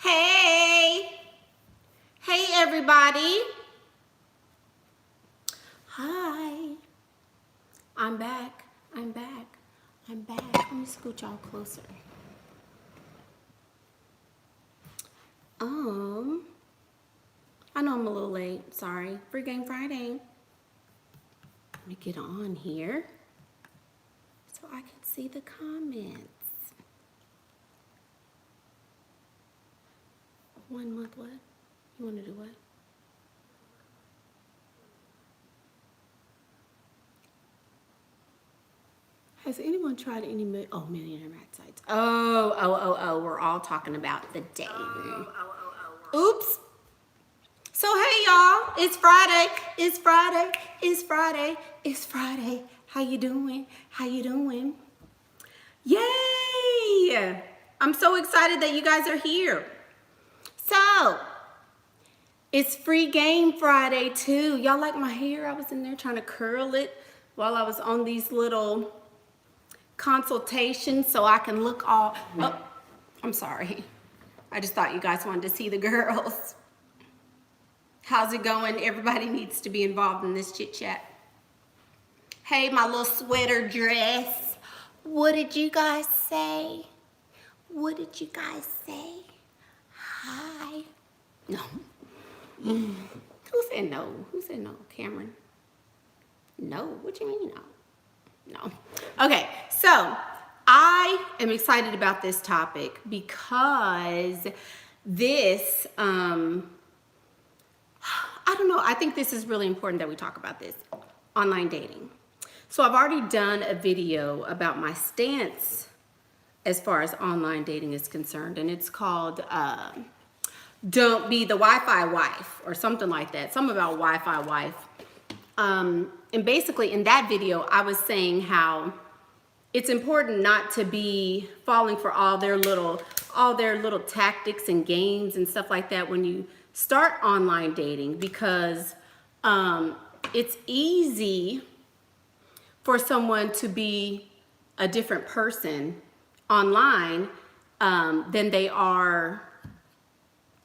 Hey! Hey, everybody! Hi! I'm back. I'm back. I'm back. Let me scoot y'all closer. I know I'm a little late. Sorry. Free Game Friday. Let me get on here so I can see the comments. 1 month what? You want to do what? Has anyone tried any millionaire rat sites? Oh, we're all talking about the dating. Oops. So hey y'all, it's Friday. It's Friday. It's Friday. It's Friday. How you doing? How you doing? Yay! I'm so excited that you guys are here. So, it's Free Game Friday too. Y'all like my hair? I was in there trying to curl it while I was on these little consultations so I can look all, oh, I'm sorry. I just thought you guys wanted to see the girls. How's it going? Everybody needs to be involved in this chit chat. Hey, my little sweater dress. What did you guys say? What did you guys say? Hi. No. Who said no? Who said no? Cameron? No. What you mean no? No. Okay, so I am excited about this topic because this, I don't know, I think this is really important that we talk about this, online dating. So I've already done a video about my stance as far as online dating is concerned, and it's called Don't Be the Wi-Fi Wife or something like that, something about Wi-Fi wife. And basically in that video, I was saying how it's important not to be falling for all their little tactics and games and stuff like that when you start online dating, because it's easy for someone to be a different person online than they are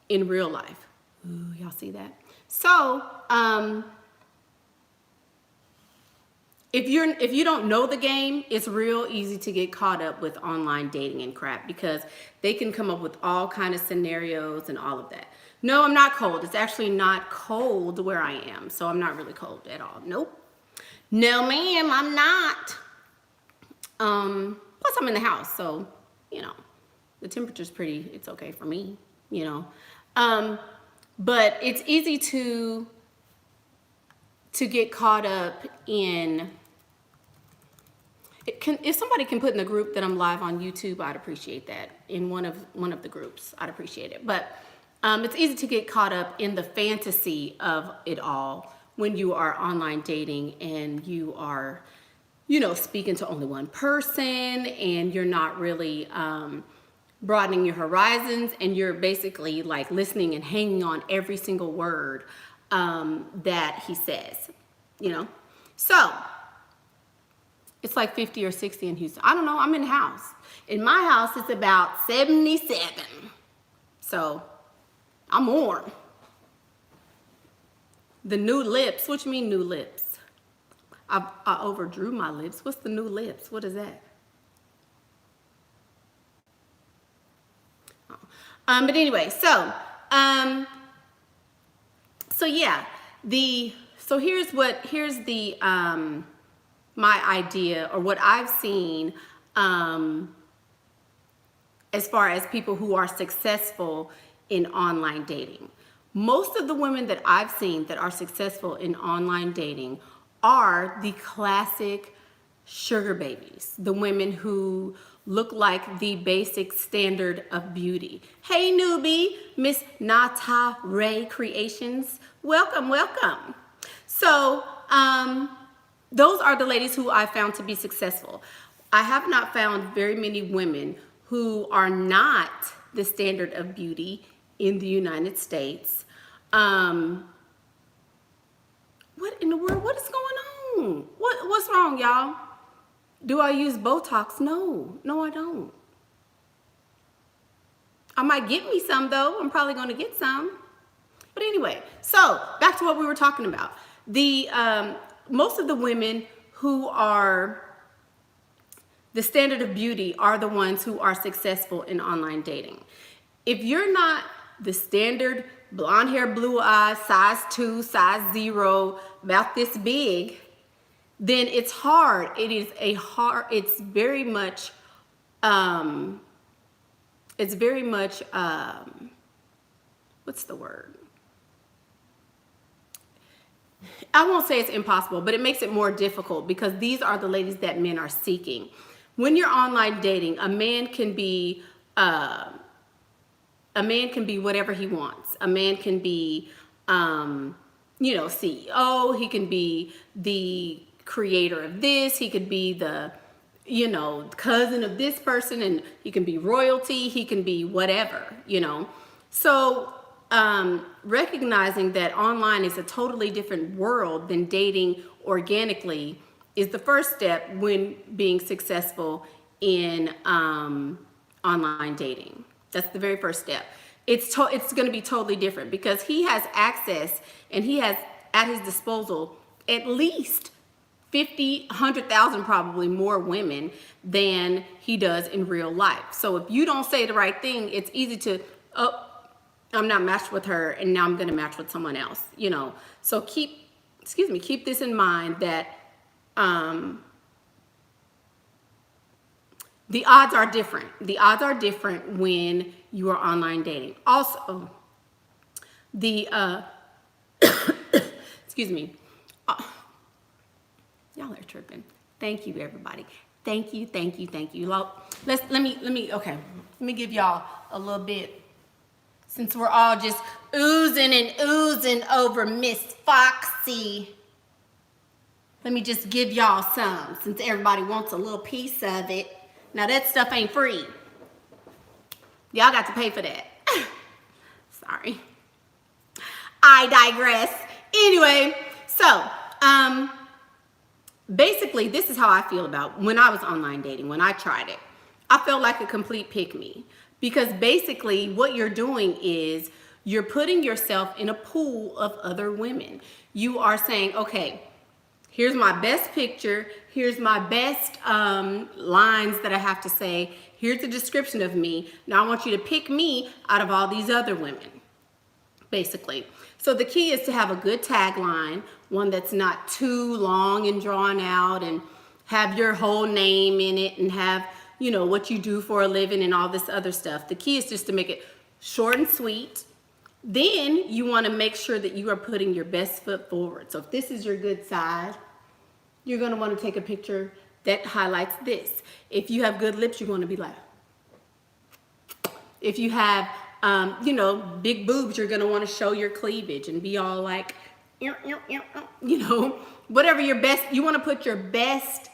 in real life. Ooh, y'all see that? So, if you don't know the game, it's real easy to get caught up with online dating and crap, because they can come up with all kind of scenarios and all of that. No, I'm not cold. It's actually not cold where I am, so I'm not really cold at all. Nope. No, ma'am, I'm not. Plus I'm in the house, so, you know, the temperature's pretty, it's okay for me, you know. But it's easy to get caught up in, if somebody can put in the group that I'm live on YouTube, I'd appreciate that. In one of the groups, I'd appreciate it. But it's easy to get caught up in the fantasy of it all when you are online dating and you are, you know, speaking to only one person, and you're not really broadening your horizons, and you're basically like listening and hanging on every single word that he says, you know. So it's like 50 or 60 in Houston. I don't know, I'm in the house. In my house, it's about 77. So I'm warm. The new lips, what you mean new lips? I overdrew my lips. What's the new lips? What is that? Oh. But anyway, so yeah, so here's the my idea, or what I've seen as far as people who are successful in online dating. Most of the women that I've seen that are successful in online dating are the classic sugar babies, the women who look like the basic standard of beauty. Hey newbie, Miss Nata Ray Creations, welcome, welcome. So those are the ladies who I found to be successful. I have not found very many women who are not the standard of beauty in the United States. What in the world? What is going on? What's wrong, y'all? Do I use Botox? No, I don't. I might get me some though. I'm probably going to get some. But anyway, so back to what we were talking about. The most of the women who are the standard of beauty are the ones who are successful in online dating. If you're not the standard blonde hair, blue eyes, size 2, size 0, about this big, then it's hard. It's very much, what's the word? I won't say it's impossible, but it makes it more difficult because these are the ladies that men are seeking. When you're online dating, a man can be whatever he wants. A man can be, CEO. He can be the creator of this. He could be the, cousin of this person, and he can be royalty. He can be whatever, So recognizing that online is a totally different world than dating organically is the first step when being successful in online dating. That's the very first step. It's going to be totally different because he has access and he has at his disposal at least 50, 100,000 probably more women than he does in real life. So if you don't say the right thing, it's easy to, I'm not matched with her and now I'm going to match with someone else, So keep this in mind that the odds are different. The odds are different when you are online dating. Also, excuse me. Y'all are tripping. Thank you, everybody. Thank you. Let me give y'all a little bit. Since we're all just oozing over Miss Foxy, let me just give y'all some, since everybody wants a little piece of it. Now that stuff ain't free. Y'all got to pay for that. Sorry. I digress. Anyway, so basically this is how I feel about when I was online dating, when I tried it. I felt like a complete pick-me. Because basically what you're doing is you're putting yourself in a pool of other women. You are saying, okay, here's my best picture. Here's my best lines that I have to say. Here's the description of me. Now I want you to pick me out of all these other women, basically. So the key is to have a good tagline, one that's not too long and drawn out and have your whole name in it and have, what you do for a living and all this other stuff. The key is just to make it short and sweet. Then you want to make sure that you are putting your best foot forward. So if this is your good side, you're going to want to take a picture that highlights this. If you have good lips, you're going to be like, if you have, big boobs, you're going to want to show your cleavage and be all like, whatever your best, you want to put your best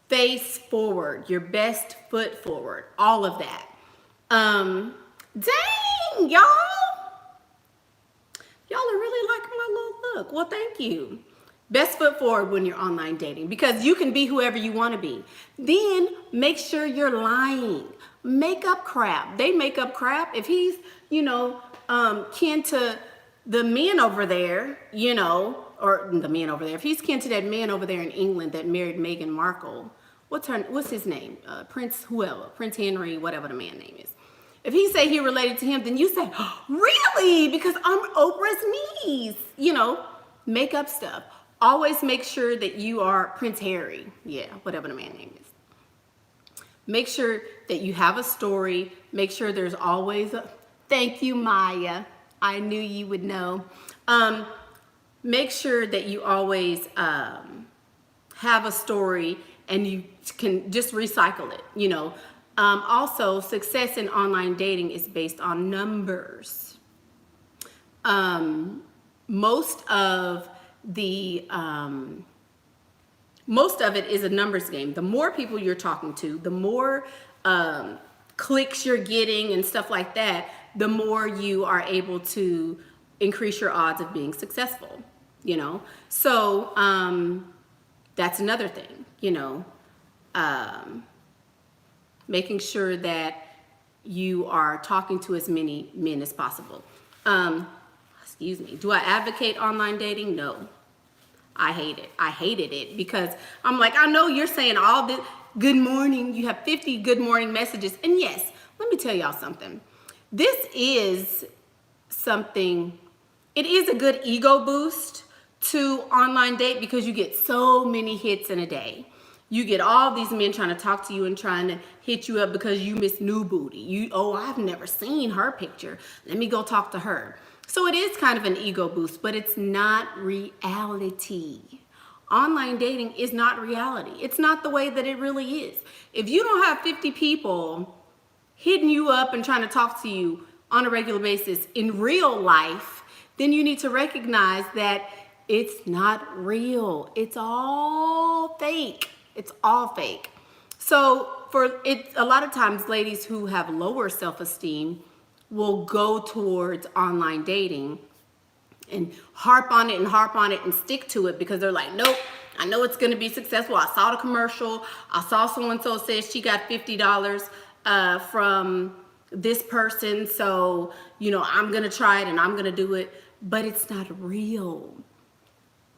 face forward, your best foot forward, all of that. Dang, y'all are really liking my little look. Well, thank you. Best foot forward when you're online dating, because you can be whoever you want to be. Then make sure you're lying. Makeup crap. They make up crap. If he's, kin to the men over there, or the man over there, if he's kin to that man over there in England that married Meghan Markle, what's his name? Prince Henry, whatever the man's name is. If he say he related to him, then you say, oh, really? Because I'm Oprah's niece. Make up stuff. Always make sure that you are Prince Harry. Yeah, whatever the man's name is. Make sure that you have a story. Make sure there's always a, thank you, Maya. I knew you would know. Make sure that you always have a story and you can just recycle it, Also, success in online dating is based on numbers. Most of it is a numbers game. The more people you're talking to, the more clicks you're getting and stuff like that, the more you are able to increase your odds of being successful, So that's another thing, making sure that you are talking to as many men as possible. Excuse me. Do I advocate online dating? No. I hate it. I hated it because I'm like, I know you're saying all this good morning. You have 50 good morning messages. And yes, let me tell y'all something. This is something, it is a good ego boost to online date because you get so many hits in a day. You get all these men trying to talk to you and trying to hit you up because you miss new booty. Oh, I've never seen her picture. Let me go talk to her. So it is kind of an ego boost, but it's not reality. Online dating is not reality. It's not the way that it really is. If you don't have 50 people hitting you up and trying to talk to you on a regular basis in real life, then you need to recognize that it's not real. It's all fake. It's all fake. So for it, a lot of times ladies who have lower self-esteem will go towards online dating and harp on it and stick to it because they're like, nope, I know it's going to be successful. I saw the commercial. I saw so-and-so says she got $50 from this person. So, you know, I'm going to try it and I'm going to do it, but it's not real.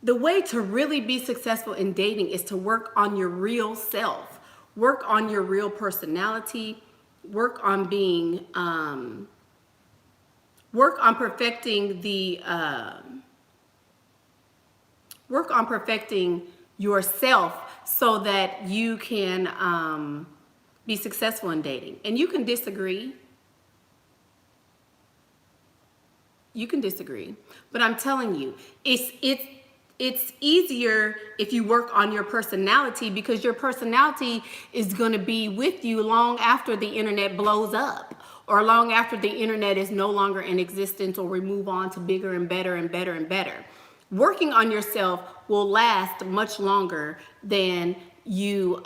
The way to really be successful in dating is to work on your real self, work on your real personality, work on being, work on perfecting yourself so that you can be successful in dating. And you can disagree. You can disagree, but I'm telling you, it's easier if you work on your personality because your personality is going to be with you long after the internet blows up or long after the internet is no longer in existence or we move on to bigger and better and better and better. Working on yourself will last much longer than you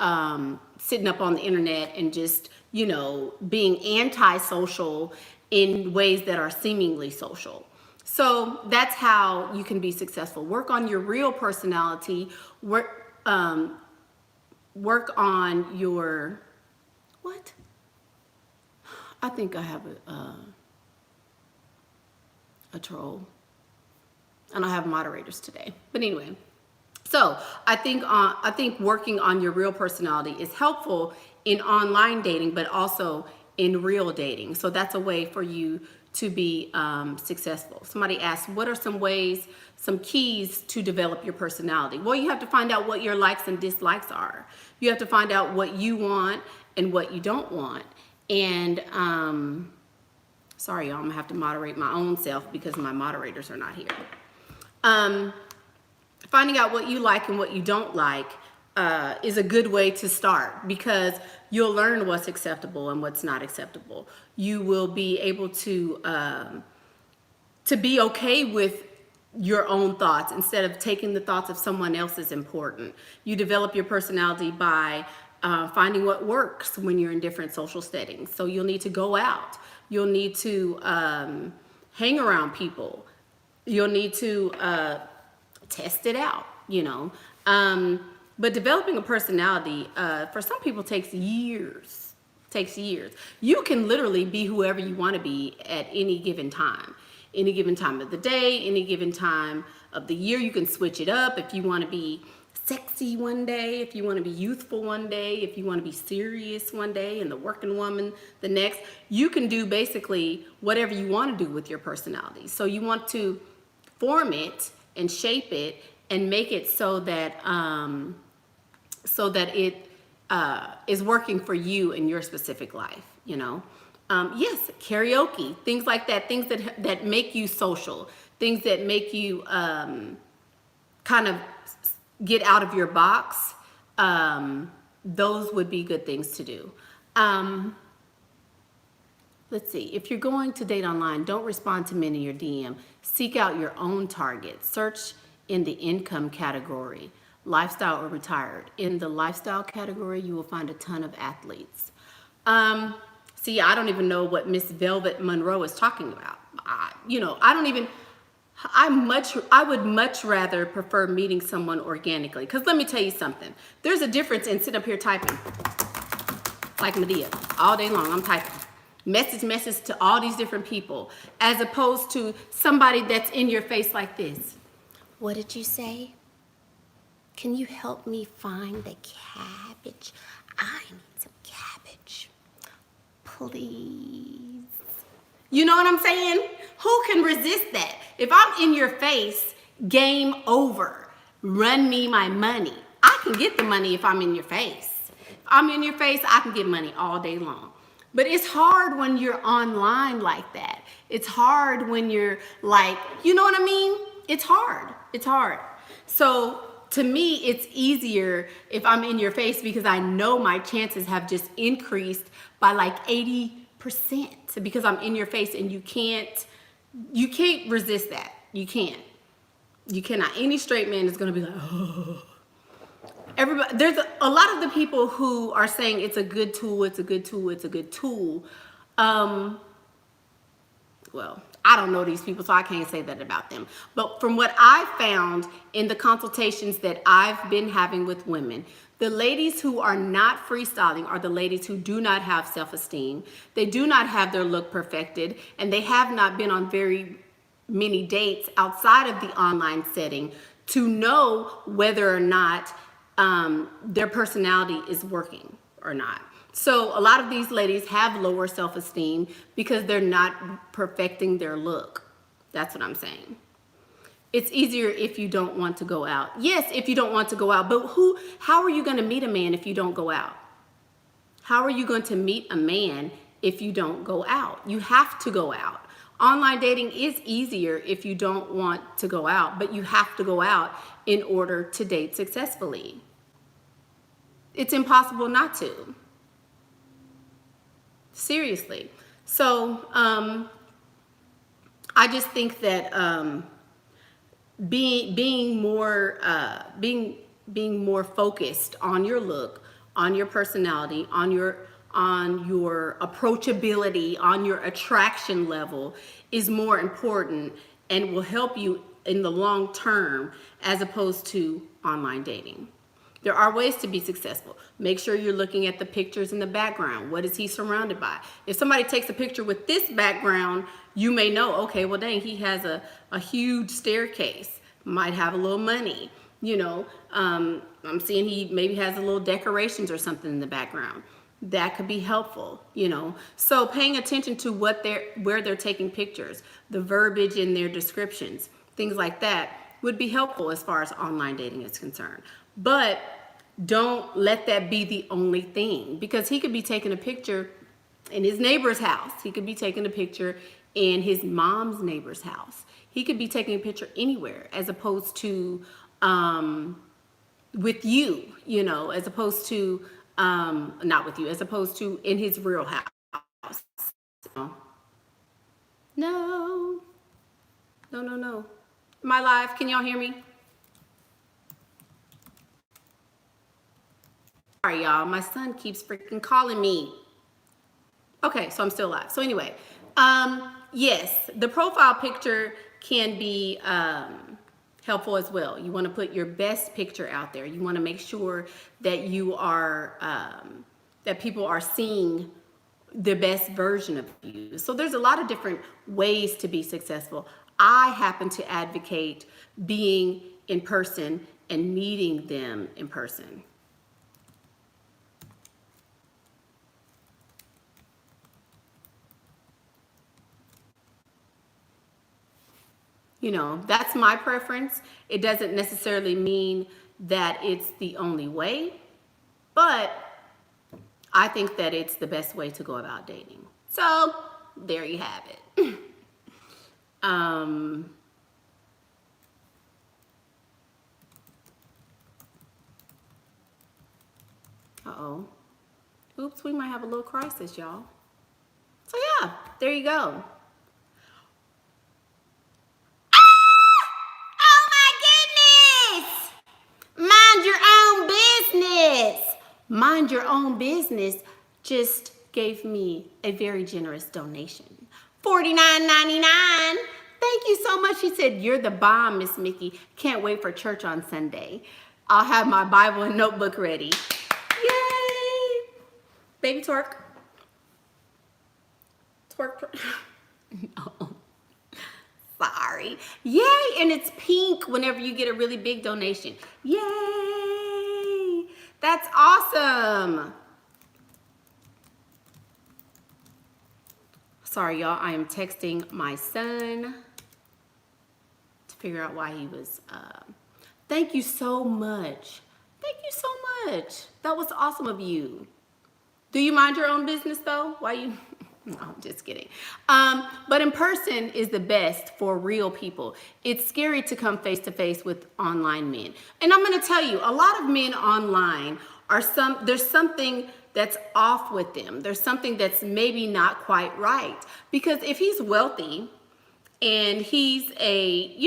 sitting up on the internet and just, you know, being antisocial in ways that are seemingly social. So that's how you can be successful. Work on your real personality. Work on your, what? I think I have a troll. And I have moderators today. But anyway, so I think working on your real personality is helpful in online dating, but also in real dating. So that's a way for you to be successful. Somebody asked, what are some ways, some keys to develop your personality? Well, you have to find out what your likes and dislikes are. You have to find out what you want and what you don't want. And sorry, y'all, I'm gonna have to moderate my own self because my moderators are not here. Finding out what you like and what you don't like is a good way to start because you'll learn what's acceptable and what's not acceptable. You will be able to be okay with your own thoughts instead of taking the thoughts of someone else as important. You develop your personality by finding what works when you're in different social settings. So you'll need to go out. You'll need to hang around people. You'll need to test it out, you know. But developing a personality, for some people, takes years. Takes years. You can literally be whoever you want to be at any given time. Any given time of the day, any given time of the year. You can switch it up if you want to be sexy one day, if you want to be youthful one day, if you want to be serious one day and the working woman the next. You can do basically whatever you want to do with your personality. So you want to form it and shape it and make it so that it is working for you in your specific life, you know. Yes, karaoke, things like that, things that make you social, things that make you kind of get out of your box. Those would be good things to do. Let's see, if you're going to date online, don't respond to men in your DM. Seek out your own target. Search in the income category, lifestyle or retired. In the lifestyle category, you will find a ton of athletes. See, I don't even know what Miss Velvet Monroe is talking about. I would much rather prefer meeting someone organically. Because let me tell you something. There's a difference in sitting up here typing like Medea all day long. I'm typing. message to all these different people, as opposed to somebody that's in your face like this. What did you say? Can you help me find the cabbage? I need some cabbage, please. You know what I'm saying? Who can resist that? If I'm in your face, game over. Run me my money. I can get the money if I'm in your face. If I'm in your face, I can get money all day long. But it's hard when you're online like that. It's hard when you're like, you know what I mean? It's hard. It's hard. So to me, it's easier if I'm in your face because I know my chances have just increased by like 80% because I'm in your face, and you can't resist that. You can't. You cannot. Any straight man is going to be like, oh. Everybody, there's a lot of the people who are saying it's a good tool, it's a good tool, it's a good tool. Well, I don't know these people, so I can't say that about them. But from what I found in the consultations that I've been having with women, the ladies who are not freestyling are the ladies who do not have self-esteem. They do not have their look perfected, and they have not been on very many dates outside of the online setting to know whether or not their personality is working or not. So a lot of these ladies have lower self-esteem because they're not perfecting their look. That's what I'm saying. It's easier if you don't want to go out. Yes, if you don't want to go out, but how are you going to meet a man if you don't go out? How are you going to meet a man if you don't go out? You have to go out. Online dating is easier if you don't want to go out, but you have to go out in order to date successfully. It's impossible not to. Seriously. So I just think that being more focused on your look, on your personality, on your approachability, on your attraction level is more important and will help you in the long term as opposed to online dating. There are ways to be successful. Make sure you're looking at the pictures in the background. What is he surrounded by? If somebody takes a picture with this background, you may know, okay, well, dang, he has a huge staircase, might have a little money. You know, I'm seeing he maybe has a little decorations or something in the background. That could be helpful, you know. So paying attention to where they're taking pictures, the verbiage in their descriptions, things like that would be helpful as far as online dating is concerned. But don't let that be the only thing, because he could be taking a picture in his neighbor's house. He could be taking a picture in his mom's neighbor's house. He could be taking a picture anywhere as opposed to with you, you know, as opposed to not with you, as opposed to in his real house. No. Am I live? Can y'all hear me? Sorry, y'all. My son keeps freaking calling me. Okay, so I'm still live. So anyway, yes, the profile picture can be helpful as well. You want to put your best picture out there. You want to make sure that you are that people are seeing the best version of you. So there's a lot of different ways to be successful. I happen to advocate being in person and meeting them in person. You know, that's my preference. It doesn't necessarily mean that it's the only way, but I think that it's the best way to go about dating. So there you have it. Uh-oh. Oops, we might have a little crisis, y'all. So yeah, there you go. Mind Your Own Business just gave me a very generous donation. $49.99. Thank you so much. She said, "You're the bomb, Miss Mickey. Can't wait for church on Sunday. I'll have my Bible and notebook ready." Yay! Baby twerk. Twerk. No. Sorry. Yay, and it's pink whenever you get a really big donation. Yay! That's awesome. Sorry, y'all. I am texting my son to figure out why he was. Thank you so much. Thank you so much. That was awesome of you. Do you mind your own business though? Why you? No, I'm just kidding. But in person is the best for real people. It's scary to come face to face with online men. And I'm going to tell you, a lot of men online are there's something that's off with them. There's something that's maybe not quite right. Because if he's wealthy and he's a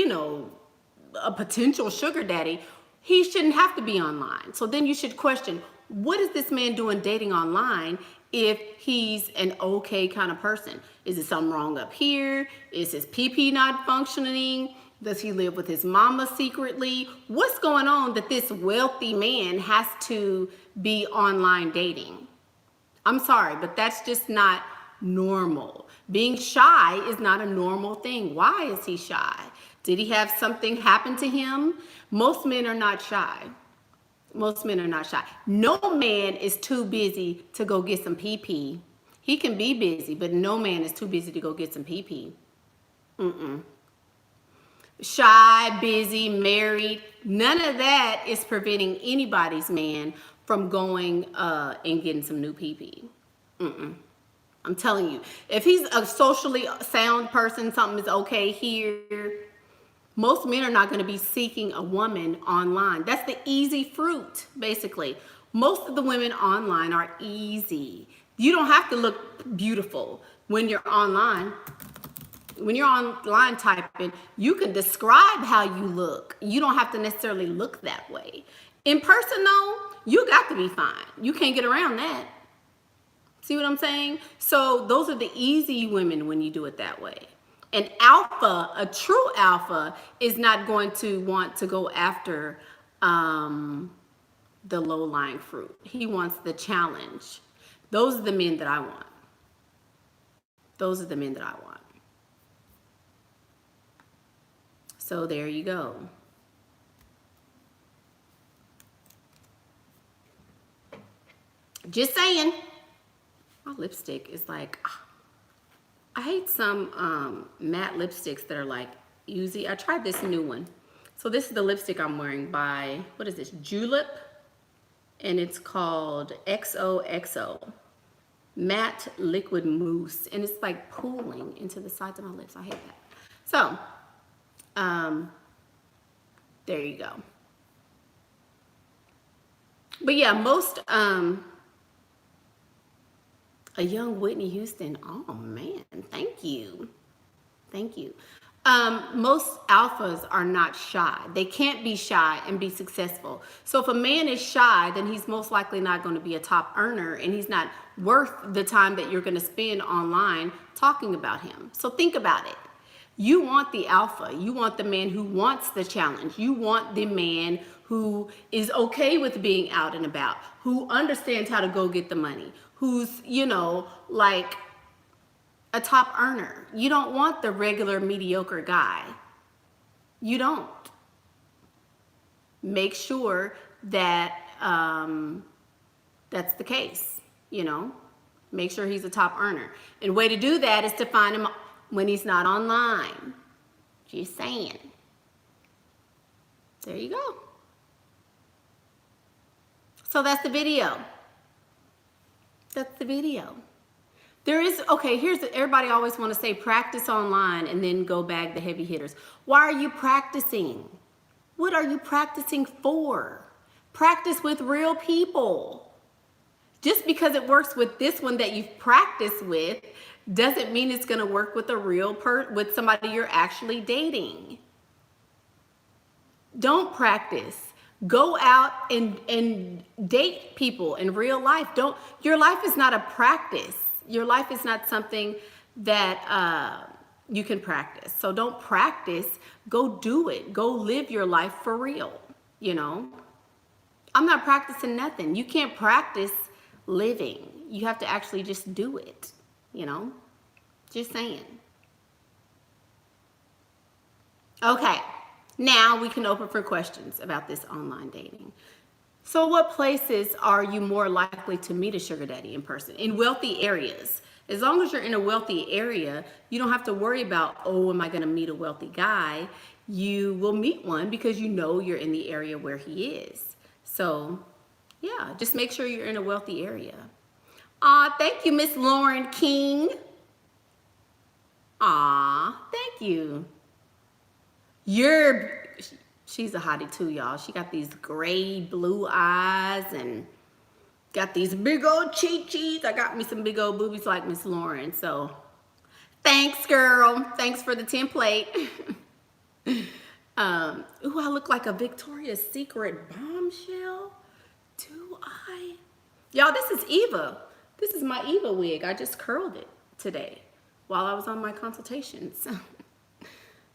potential sugar daddy, he shouldn't have to be online. So then you should question, what is this man doing dating online if he's an okay kind of person? Is there something wrong up here? Is his PP not functioning? Does he live with his mama secretly? What's going on that this wealthy man has to be online dating? I'm sorry, but that's just not normal. Being shy is not a normal thing. Why is he shy? Did he have something happen to him? Most men are not shy. Most men are not shy. No man is too busy to go get some PP. He can be busy, but no man is too busy to go get some PP. Shy, busy, married, none of that is preventing anybody's man from going and getting some new PP. I'm telling you, if he's a socially sound person, something is okay here. Most men are not going to be seeking a woman online. That's the easy fruit, basically. Most of the women online are easy. You don't have to look beautiful when you're online. When you're online typing, you can describe how you look. You don't have to necessarily look that way. In person, though, you got to be fine. You can't get around that. See what I'm saying? So those are the easy women when you do it that way. An alpha, a true alpha, is not going to want to go after the low-lying fruit. He wants the challenge. Those are the men that I want. Those are the men that I want. So there you go. Just saying. My lipstick is like... I hate some matte lipsticks that are like Uzi. I tried this new one. So this is the lipstick I'm wearing by, what is this, Julep? And it's called XOXO. Matte Liquid Mousse. And it's like pooling into the sides of my lips. I hate that. So, there you go. But yeah, most... a young Whitney Houston. Oh man, thank you. Thank you. Most alphas are not shy. They can't be shy and be successful. So if a man is shy, then he's most likely not going to be a top earner, and he's not worth the time that you're going to spend online talking about him. So think about it. You want the alpha. You want the man who wants the challenge. You want the man who is okay with being out and about, who understands how to go get the money, who's, like a top earner. You don't want the regular mediocre guy. You don't. Make sure that that's the case, Make sure he's a top earner. And the way to do that is to find him when he's not online. Just saying. There you go. So that's the video. That's the video. There is, okay, everybody always want to say practice online and then go bag the heavy hitters. Why are you practicing? What are you practicing for? Practice with real people. Just because it works with this one that you've practiced with doesn't mean it's going to work with with somebody you're actually dating. Don't practice. Go out and date people in real life. Your life is not a practice. Your life is not something that you can practice. So don't practice. Go do it. Go live your life for real. I'm not practicing nothing. You can't practice living. You have to actually just do it. Just saying. Okay, now we can open for questions about this online dating. So what places are you more likely to meet a sugar daddy in person? In wealthy areas. As long as you're in a wealthy area, you don't have to worry about, oh, am I going to meet a wealthy guy? You will meet one because you know you're in the area where he is. So, yeah, just make sure you're in a wealthy area. Thank you, Miss Lauren King. Thank you. She's a hottie too, y'all. She got these gray blue eyes and got these big old cheeks. I got me some big old boobies like Miss Lauren. So thanks, girl. Thanks for the template. Ooh, I look like a Victoria's Secret bombshell. Do I? Y'all, this is Eva. This is my Eva wig. I just curled it today while I was on my consultations.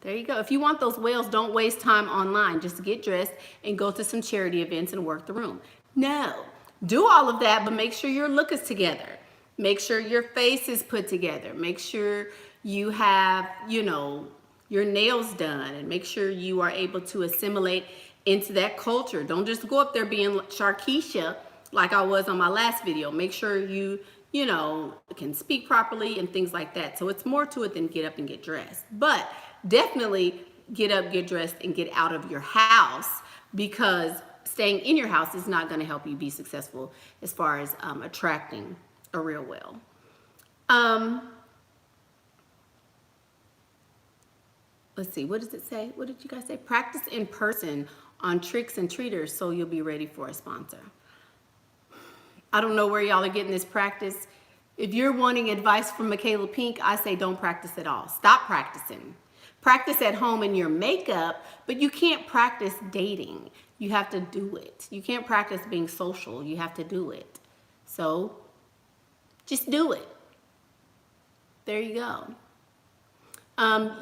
There you go. If you want those whales, don't waste time online. Just get dressed and go to some charity events and work the room. No, do all of that, but make sure your look is together. Make sure your face is put together. Make sure you have, you know, your nails done, and make sure you are able to assimilate into that culture. Don't just go up there being Sharkeisha like I was on my last video. Make sure you know, can speak properly and things like that. So it's more to it than get up and get dressed. But definitely get up, get dressed, and get out of your house, because staying in your house is not going to help you be successful as far as attracting a real whale. Let's see, what does it say? What did you guys say? Practice in person on tricks and treaters so you'll be ready for a sponsor. I don't know where y'all are getting this practice. If you're wanting advice from Michaela Pink, I say don't practice at all. Stop practicing. Practice at home in your makeup, but you can't practice dating. You have to do it. You can't practice being social. You have to do it. So just do it. There you go.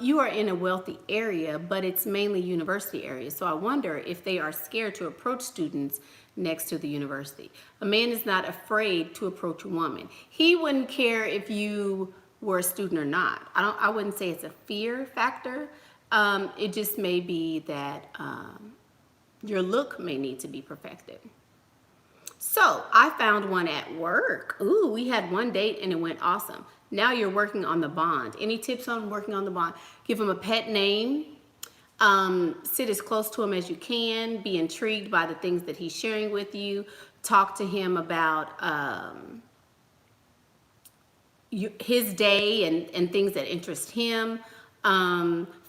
You are in a wealthy area, but it's mainly university area. So I wonder if they are scared to approach students next to the university. A man is not afraid to approach a woman. He wouldn't care if you were a student or not. I wouldn't say it's a fear factor. It just may be that your look may need to be perfected. So I found one at work. Ooh, we had one date and it went awesome. Now you're working on the bond. Any tips on working on the bond? Give him a pet name. Sit as close to him as you can. Be intrigued by the things that he's sharing with you. Talk to him about his day and things that interest him.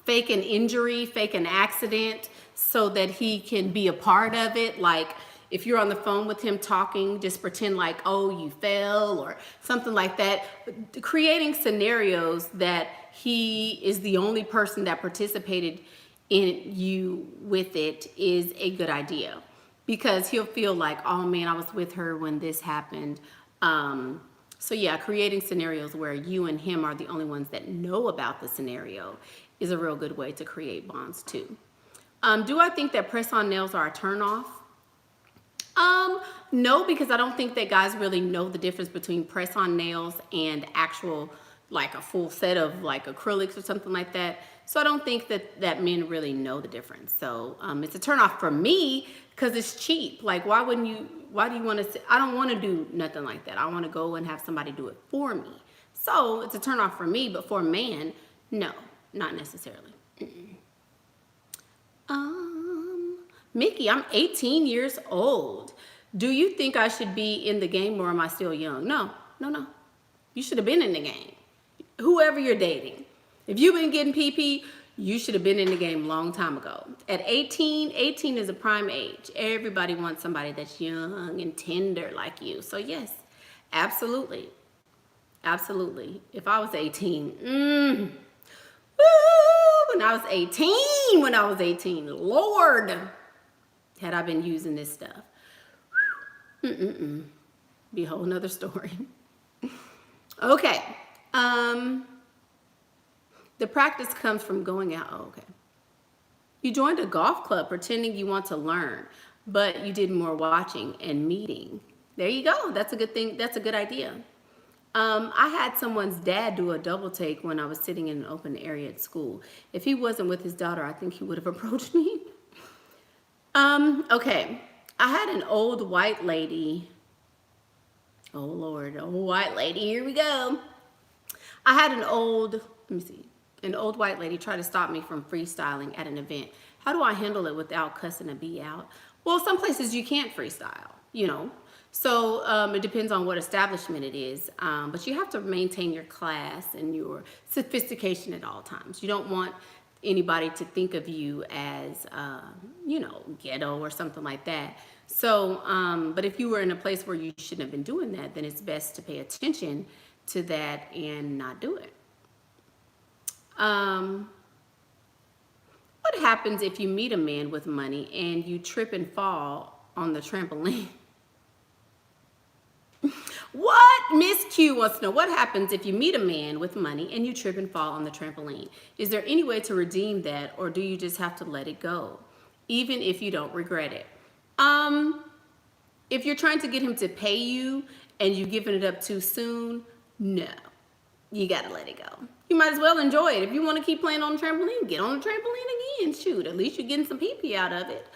Fake an injury, fake an accident so that he can be a part of it. Like if you're on the phone with him talking, just pretend like, oh, you fell or something like that. Creating scenarios that he is the only person that participated in you with it is a good idea, because he'll feel like, oh man, I was with her when this happened. So yeah, creating scenarios where you and him are the only ones that know about the scenario is a real good way to create bonds too. Do I think that press-on nails are a turn-off? No, because I don't think that guys really know the difference between press-on nails and actual, like a full set of like acrylics or something like that. So I don't think that men really know the difference. So it's a turn-off for me because it's cheap. Like why do you want to, I don't want to do nothing like that. I want to go and have somebody do it for me. So it's a turn-off for me, but for a man, no, not necessarily. Mickey, I'm 18 years old. Do you think I should be in the game or am I still young? No. You should have been in the game. Whoever you're dating. If you've been getting PP, you should have been in the game a long time ago. At 18 is a prime age. Everybody wants somebody that's young and tender like you. So yes, absolutely. Absolutely. If I was 18, when I was 18, Lord, had I been using this stuff. Be a whole nother story. Okay. The practice comes from going out. Oh, okay. You joined a golf club pretending you want to learn, but you did more watching and meeting. There you go. That's a good thing. That's a good idea. I had someone's dad do a double take when I was sitting in an open area at school. If he wasn't with his daughter, I think he would have approached me. Okay. I had an old white lady. Oh Lord, old white lady, here we go. I had an old white lady try to stop me from freestyling at an event. How do I handle it without cussing a bee out? Well, some places you can't freestyle, you know. So it depends on what establishment it is. But you have to maintain your class and your sophistication at all times. You don't want anybody to think of you as, you know, ghetto or something like that. So, but if you were in a place where you shouldn't have been doing that, then it's best to pay attention to that and not do it. What happens if you meet a man with money and you trip and fall on the trampoline? What? Miss Q wants to know, what happens if you meet a man with money and you trip and fall on the trampoline? Is there any way to redeem that, or do you just have to let it go, even if you don't regret it? If you're trying to get him to pay you and you've given it up too soon, no, you gotta let it go. You might as well enjoy it. If you want to keep playing on the trampoline, get on the trampoline again. Shoot, at least you're getting some pee-pee out of it.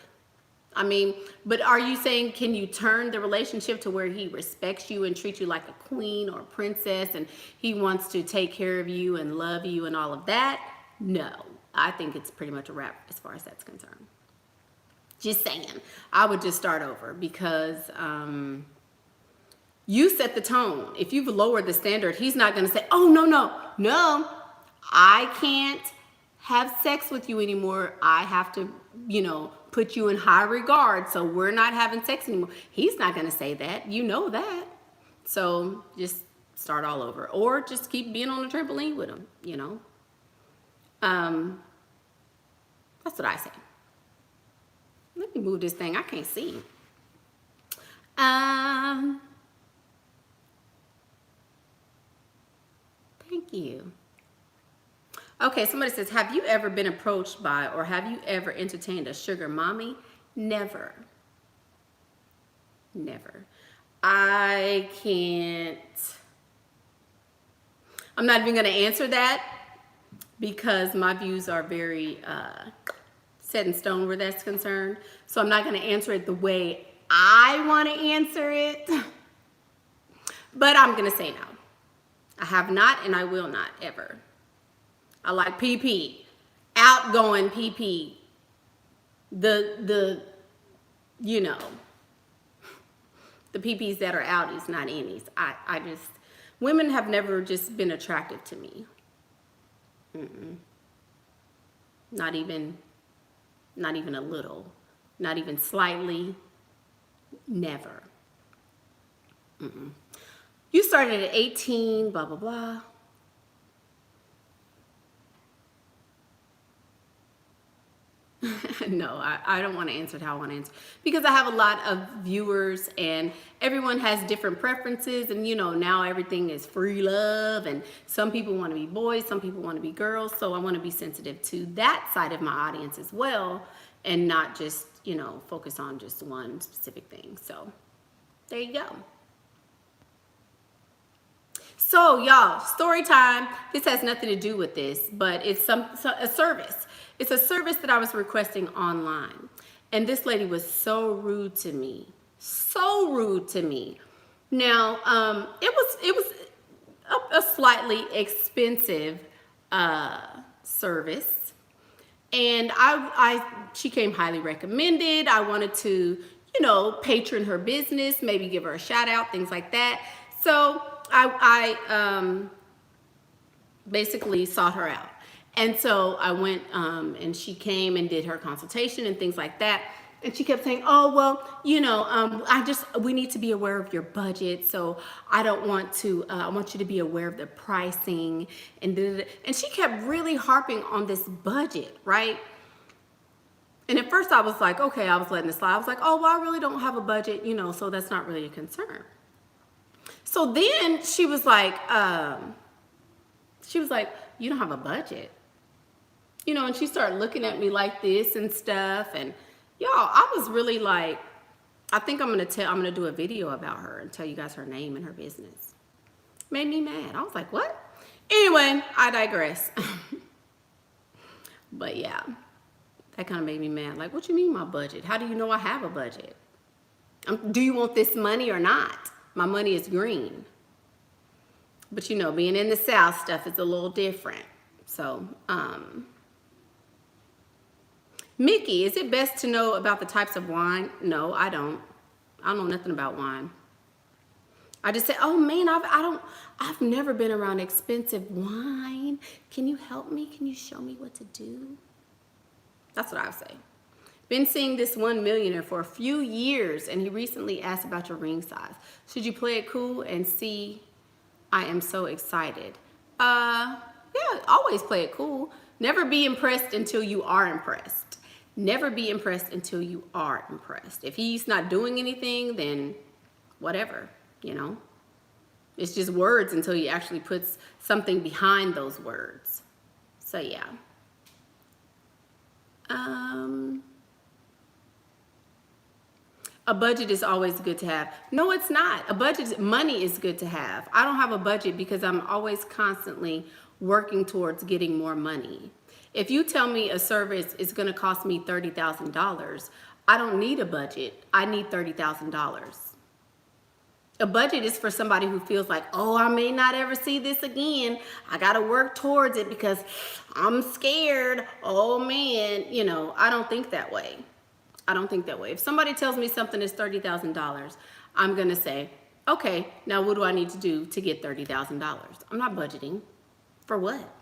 I mean, but are you saying, can you turn the relationship to where he respects you and treats you like a queen or a princess and he wants to take care of you and love you and all of that? No, I think it's pretty much a wrap as far as that's concerned. Just saying, I would just start over because you set the tone. If you've lowered the standard, he's not going to say, oh, no, I can't have sex with you anymore. I have to, you know, put you in high regard, so we're not having sex anymore. He's not going to say that. You know that. So just start all over, or just keep being on the trampoline with him, you know. That's what I say. Let me move this thing. I can't see. Thank you. Okay, somebody says, have you ever been approached by or have you ever entertained a sugar mommy? Never. Never. I'm not even going to answer that because my views are very set in stone where that's concerned. So I'm not going to answer it the way I want to answer it. But I'm going to say no. I have not and I will not ever. I like PP, outgoing PP, you know, the PPs that are outies, not innies. I just, women have never just been attractive to me. Not even a little, not even slightly, never. You started at 18, blah, blah, blah. No, I don't want to answer it how I want to answer because I have a lot of viewers and everyone has different preferences, and you know, now everything is free love and some people want to be boys, some people want to be girls, so I want to be sensitive to that side of my audience as well and not just, you know, focus on just one specific thing. So there you go. So y'all, story time. This has nothing to do with this, but it's a service. It's a service that I was requesting online. And this lady was so rude to me. So rude to me. Now, it was a slightly expensive service. And she came highly recommended. I wanted to, you know, patron her business, maybe give her a shout out, things like that. So I basically sought her out. And so I went and she came and did her consultation and things like that. And she kept saying, oh, well, you know, we need to be aware of your budget. So I don't want to, I want you to be aware of the pricing. And she kept really harping on this budget, right? And at first I was like, okay, I was letting it slide. I was like, oh, well, I really don't have a budget, you know, so that's not really a concern. So then she was like, you don't have a budget. You know, and she started looking at me like this and stuff. And y'all, I was really like, I think I'm gonna do a video about her and tell you guys her name and her business. Made me mad. I was like, what? Anyway, I digress. But yeah, that kind of made me mad. Like, what you mean my budget? How do you know I have a budget? Do you want this money or not? My money is green. But you know, being in the South, stuff is a little different. So, Mickey, is it best to know about the types of wine? No, I don't. I don't know nothing about wine. I just say, oh man, I've never been around expensive wine. Can you help me? Can you show me what to do? That's what I would say. Been seeing this one millionaire for a few years, and he recently asked about your ring size. Should you play it cool and see? I am so excited. Yeah, always play it cool. Never be impressed until you are impressed. Never be impressed until you are impressed. If he's not doing anything, then whatever, you know. It's just words until he actually puts something behind those words. So yeah. A budget is always good to have. No, it's not. A budget, money is good to have. I don't have a budget because I'm always constantly working towards getting more money. If you tell me a service is going to cost me $30,000, I don't need a budget. I need $30,000. A budget is for somebody who feels like, oh, I may not ever see this again. I got to work towards it because I'm scared. Oh man, you know, I don't think that way. I don't think that way. If somebody tells me something is $30,000, I'm going to say, okay, now what do I need to do to get $30,000? I'm not budgeting. For what?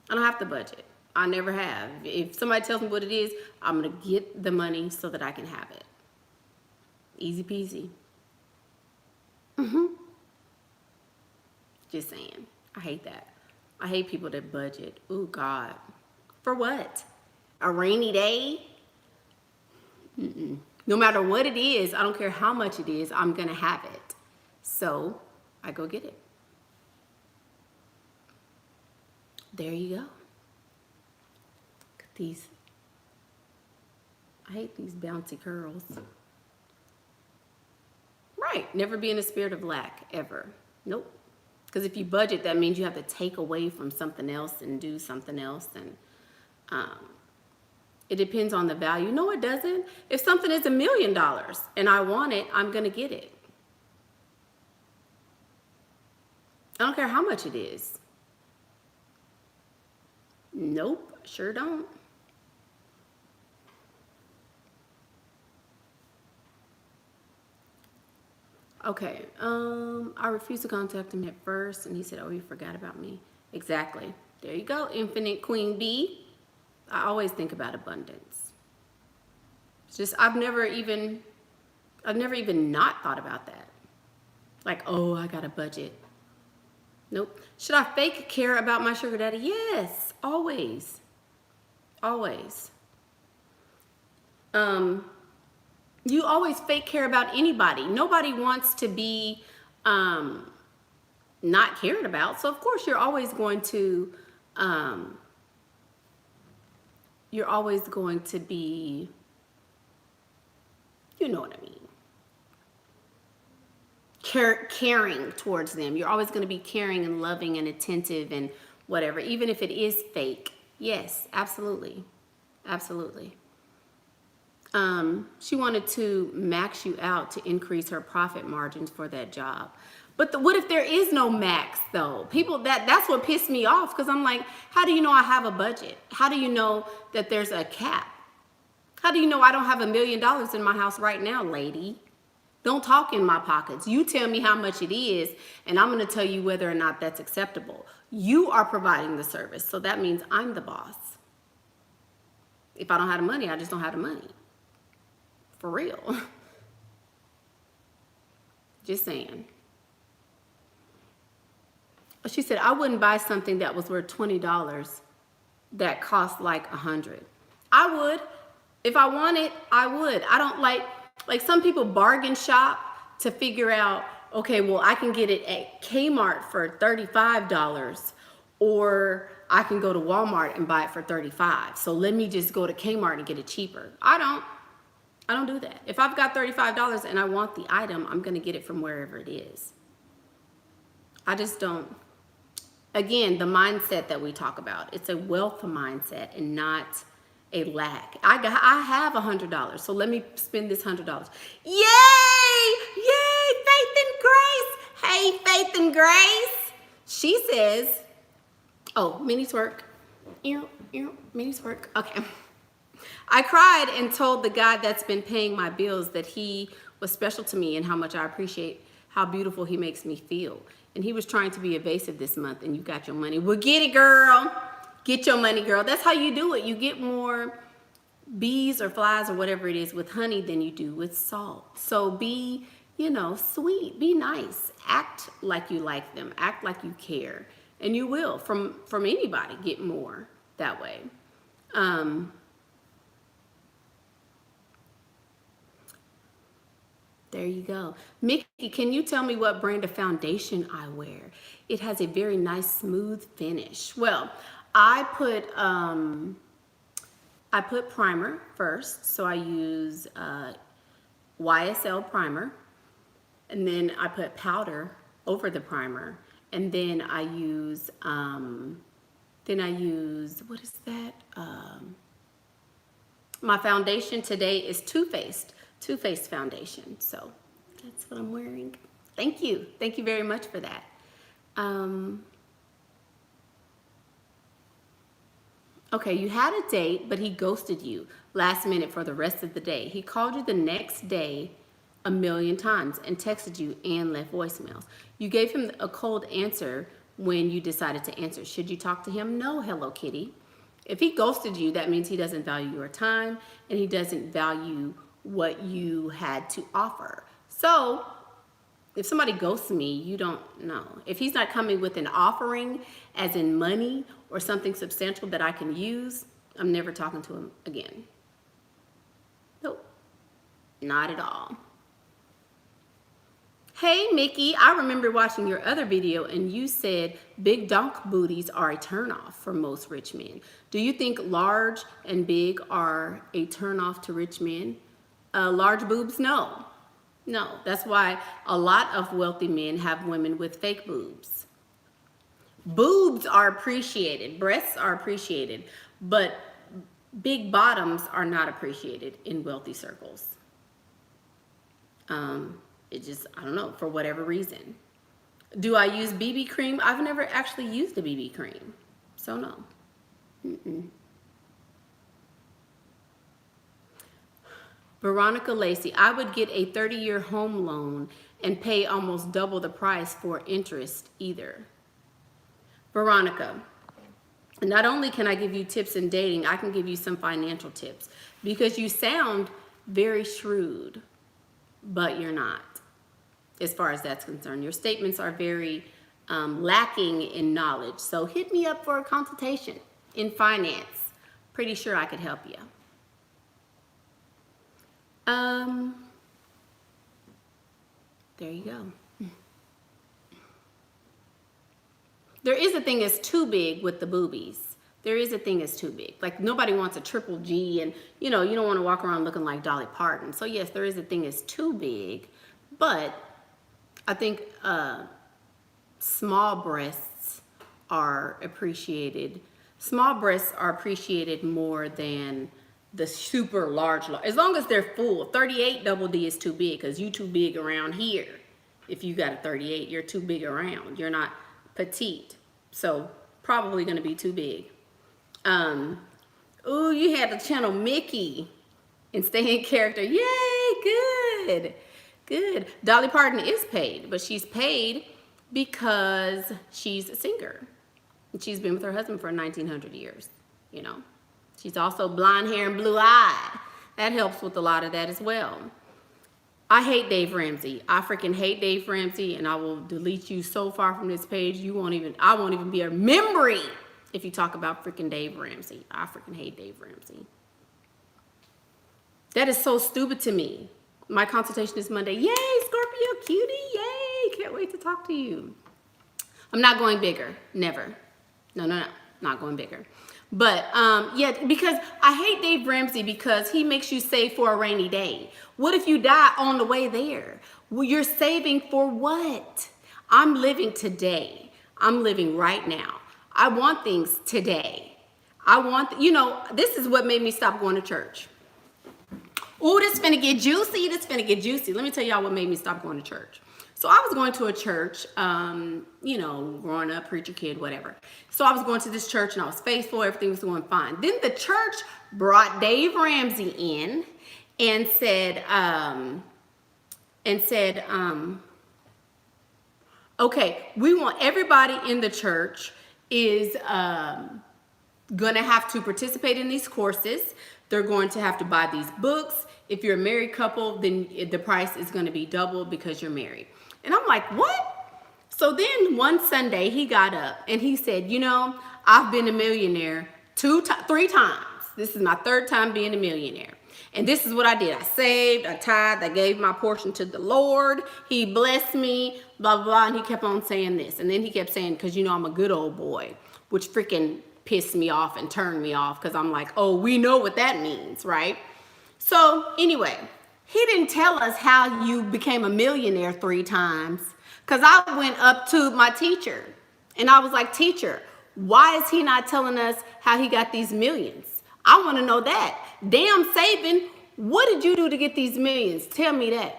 I don't have to budget. I never have. If somebody tells me what it is, I'm going to get the money so that I can have it. Easy peasy. Just saying. I hate that. I hate people that budget. Oh, God. For what? A rainy day? No matter what it is, I don't care how much it is, I'm going to have it. So I go get it. There you go. Look at these. I hate these bouncy curls. Right. Never be in a spirit of lack, ever. Nope. Because if you budget, that means you have to take away from something else and do something else. And it depends on the value. No, it doesn't. If something is $1 million and I want it, I'm going to get it. I don't care how much it is. Nope, sure don't. Okay, I refused to contact him at first, and he said, oh, you forgot about me. Exactly. There you go, Infinite Queen Bee. I always think about abundance. It's just, I've never even not thought about that. Like, oh, I got a budget. Nope. Should I fake care about my sugar daddy? Yes, always. Always. You always fake care about anybody. Nobody wants to be not cared about. So of course you're always going to be, you know what I mean, caring towards them. You're always going to be caring and loving and attentive and whatever, even if it is fake. Yes, absolutely. Absolutely. She wanted to max you out to increase her profit margins for that job. But what if there is no max though? People, that's what pissed me off, because I'm like, how do you know I have a budget? How do you know that there's a cap? How do you know I don't have $1 million in my house right now, lady? Don't talk in my pockets. You tell me how much it is, and I'm going to tell you whether or not that's acceptable. You are providing the service, so that means I'm the boss. If I don't have the money, I just don't have the money. For real. Just saying. She said, I wouldn't buy something that was worth $20 that cost like $100. I would. If I want it, I would. I don't like some people bargain shop to figure out, okay, well, I can get it at Kmart for $35, or I can go to Walmart and buy it for $35. So let me just go to Kmart and get it cheaper. I don't do that. If I've got $35 and I want the item, I'm going to get it from wherever it is. I just don't. Again, the mindset that we talk about, it's a wealth mindset and not a lack. I have $100, so let me spend this $100. Yay! Yay! Faith and Grace. Hey, Faith and Grace. She says, oh, mini twerk. Mini twerk. Okay. I cried and told the guy that's been paying my bills that he was special to me and how much I appreciate how beautiful he makes me feel. And he was trying to be evasive this month, and you got your money. Well, get it, girl. Get your money, girl. That's how you do it. You get more bees or flies or whatever it is with honey than you do with salt. So be, sweet. Be nice. Act like you like them. Act like you care. And you will, from anybody, get more that way. There you go. Mickey, can you tell me what brand of foundation I wear? It has a very nice smooth finish. Well, I put primer first. So I use YSL primer, and then I put powder over the primer, and then I use what is that? My foundation today is Too Faced foundation. So that's what I'm wearing. Thank you. Thank you very much for that. Okay, you had a date, but he ghosted you last minute for the rest of the day. He called you the next day 1,000,000 times and texted you and left voicemails. You gave him a cold answer when you decided to answer. Should you talk to him? No, Hello Kitty. If he ghosted you, that means he doesn't value your time and he doesn't value what you had to offer. So if somebody ghosts me, you don't know. If he's not coming with an offering, as in money or something substantial that I can use, I'm never talking to him again. Nope, not at all. Hey, Mickey, I remember watching your other video and you said big donk booties are a turnoff for most rich men. Do you think large and big are a turnoff to rich men? Large boobs, no. No, that's why a lot of wealthy men have women with fake boobs. Boobs are appreciated, breasts are appreciated, but big bottoms are not appreciated in wealthy circles. It just, I don't know, for whatever reason. Do I use BB cream? I've never actually used a BB cream, so no. Veronica Lacey, I would get a 30-year home loan and pay almost double the price for interest either. Veronica, not only can I give you tips in dating, I can give you some financial tips because you sound very shrewd, but you're not, as far as that's concerned. Your statements are very lacking in knowledge. So hit me up for a consultation in finance. Pretty sure I could help you. There you go. There is a thing as too big with the boobies. There is a thing as too big. Like nobody wants a triple G and you don't want to walk around looking like Dolly Parton. So yes, there is a thing as too big, but I think small breasts are appreciated. Small breasts are appreciated more than the super large, as long as they're full. 38 double D is too big because you too big around here. If you got a 38, you're too big around. You're not petite. So probably going to be too big. Ooh, you had to channel Mickey and stay in character. Yay, good. Good. Dolly Parton is paid, but she's paid because she's a singer. And she's been with her husband for 1900 years, She's also blonde hair and blue eyed. That helps with a lot of that as well. I hate Dave Ramsey. I freaking hate Dave Ramsey, and I will delete you so far from this page. I won't even be a memory if you talk about freaking Dave Ramsey. I freaking hate Dave Ramsey. That is so stupid to me. My consultation is Monday. Yay, Scorpio cutie. Yay. Can't wait to talk to you. I'm not going bigger. Never. No. Not going bigger. But yeah, because I hate Dave Ramsey because he makes you save for a rainy day. What if you die on the way there? Well, you're saving for what? I'm living today. I'm living right now. I want things today. I want, you know, this is what made me stop going to church. Ooh, this finna get juicy. This finna get juicy. Let me tell y'all what made me stop going to church. So I was going to a church, you know, growing up, preacher kid, whatever. So I was going to this church and I was faithful. Everything was going fine. Then the church brought Dave Ramsey in and said, okay, we want everybody in the church is going to have to participate in these courses. They're going to have to buy these books. If you're a married couple, then the price is going to be double because you're married. And I'm like, what? So then one Sunday he got up and he said, you know, I've been a millionaire 3 times. This is my 3rd time being a millionaire. And this is what I did. I saved, I tithed, I gave my portion to the Lord. He blessed me, blah, blah, blah. And he kept on saying this. And then he kept saying, because you know I'm a good old boy, which freaking pissed me off and turned me off because I'm like, oh, we know what that means, right? So anyway, he didn't tell us how you became a millionaire 3 times because I went up to my teacher and I was like, teacher, why is he not telling us how he got these millions? I want to know that. Damn, saving, what did you do to get these millions? Tell me that.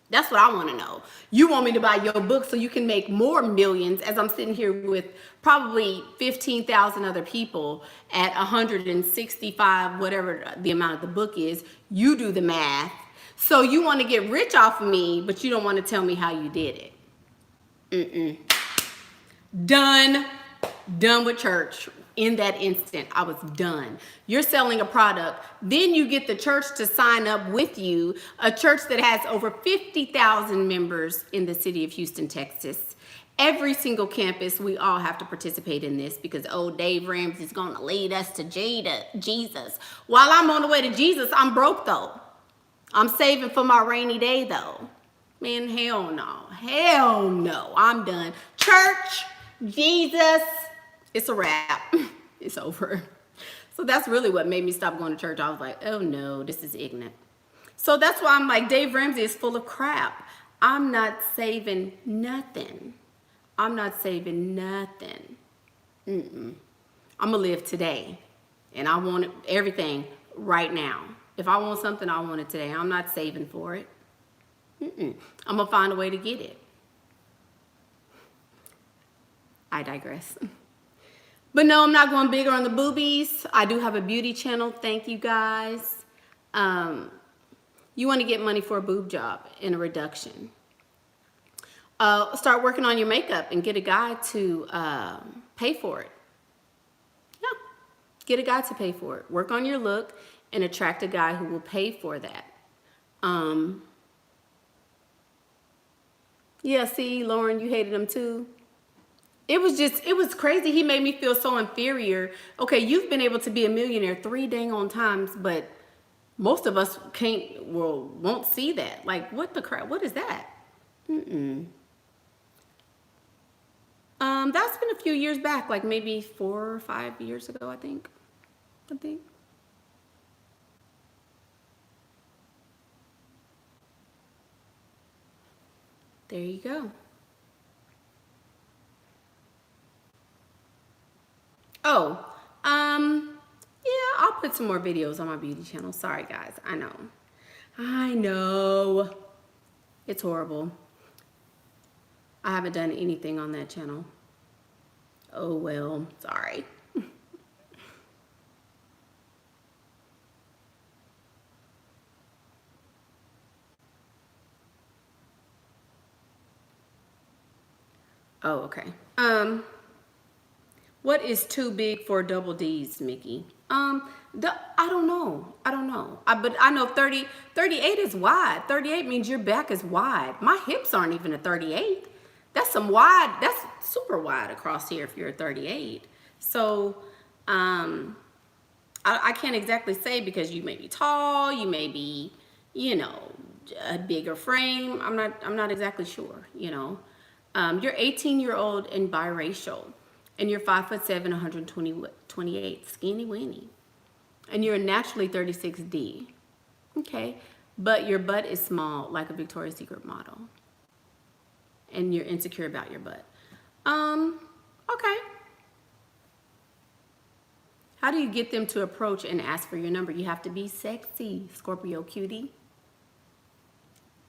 That's what I want to know. You want me to buy your book so you can make more millions as I'm sitting here with probably 15,000 other people at 165, whatever the amount of the book is. You do the math. So you want to get rich off of me, but you don't want to tell me how you did it. Done with church. In that instant, I was done. You're selling a product. Then you get the church to sign up with you, a church that has over 50,000 members in the city of Houston, Texas. Every single campus, we all have to participate in this because, oh, Dave Ramsey is going to lead us to Jesus. While I'm on the way to Jesus, I'm broke, though. I'm saving for my rainy day, though. Man, hell no. Hell no. I'm done. Church, Jesus, it's a wrap. It's over. So that's really what made me stop going to church. I was like, oh no, this is ignorant. So that's why I'm like, Dave Ramsey is full of crap. I'm not saving nothing. I'm not saving nothing. I'm going to live today. And I want everything right now. If I want something, I want it today. I'm not saving for it. I'm going to find a way to get it. I digress. But no, I'm not going bigger on the boobies. I do have a beauty channel. Thank you guys. You want to get money for a boob job and a reduction. Start working on your makeup and get a guy to pay for it. Yeah, get a guy to pay for it. Work on your look and attract a guy who will pay for that. Yeah, see, Lauren, you hated him too. It was crazy. He made me feel so inferior. Okay, you've been able to be a millionaire 3 dang on times, but most of us won't see that. Like, what the crap? What is that? That's been a few years back, like maybe 4 or 5 years ago, I think. There you go. Oh, yeah, I'll put some more videos on my beauty channel. Sorry, guys. I know. It's horrible. I haven't done anything on that channel. Oh, well, sorry. Oh, okay. What is too big for double D's, Mickey? I don't know. But I know 38 is wide. 38 means your back is wide. My hips aren't even a 38. That's some wide. That's super wide across here if you're a 38. So, I can't exactly say because you may be tall, you may be, you know, a bigger frame. I'm not exactly sure, you know. You're 18-year-old and biracial. And you're 5'7", 128, skinny weenie. And you're naturally 36D. Okay. But your butt is small, like a Victoria's Secret model. and you're insecure about your butt. Okay. How do you get them to approach and ask for your number? You have to be sexy, Scorpio cutie.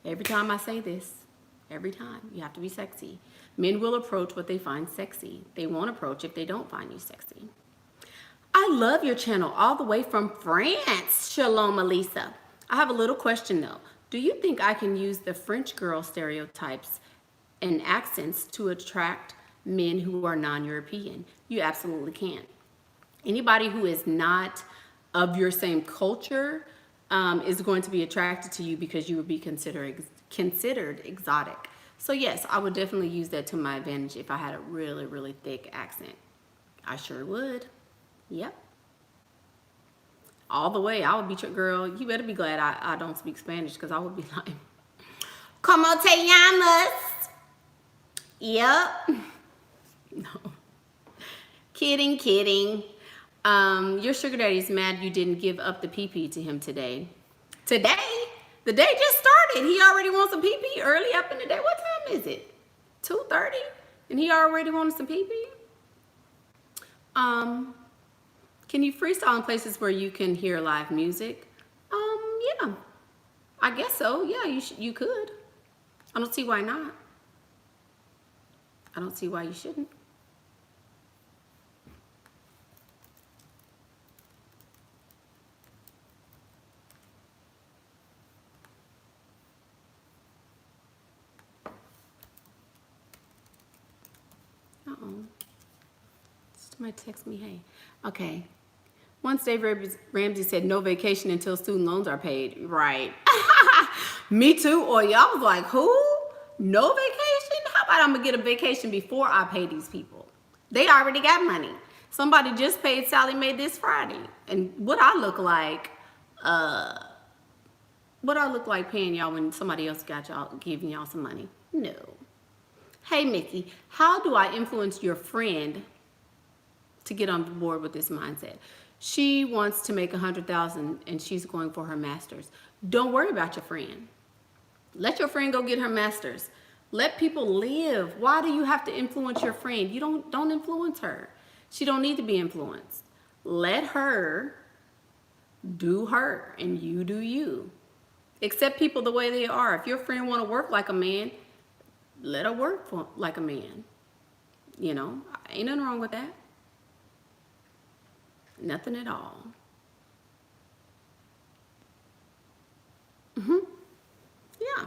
Every time I say this, every time, you have to be sexy. Men will approach what they find sexy. They won't approach if they don't find you sexy. I love your channel all the way from France. Shalom, Elisa. I have a little question though. Do you think I can use the French girl stereotypes and accents to attract men who are non-European? You absolutely can. Anybody who is not of your same culture is going to be attracted to you because you would be considered exotic. So yes, I would definitely use that to my advantage if I had a really, really thick accent. I sure would. Yep. All the way. I would be, girl, you better be glad I don't speak Spanish, because I would be like, ¿Cómo te llamas? Yep. No. Kidding, kidding. Your sugar daddy's mad you didn't give up the pee-pee to him today. Today? The day just started. He already wants some pee-pee early up in the day. What time is it? 2:30? And he already wanted some pee-pee? Can you freestyle in places where you can hear live music? Yeah. I guess so. Yeah, you could. I don't see why not. I don't see why you shouldn't. Somebody text me, hey. Okay. Once Dave Ramsey said no vacation until student loans are paid. Right. Me too. Or y'all was like, who? No vacation? How about I'm going to get a vacation before I pay these people? They already got money. Somebody just paid Sally Mae this Friday. And what I look like paying y'all when somebody else got y'all, giving y'all some money? No. Hey, Mickey, how do I influence your friend to get on board with this mindset? She wants to make $100,000 and she's going for her master's. Don't worry about your friend. Let your friend go get her master's. Let people live. Why do you have to influence your friend? You don't influence her. She don't need to be influenced. Let her do her and you do you. Accept people the way they are. If your friend want to work like a man, let her work like a man. You know, ain't nothing wrong with that. Nothing at all. Yeah.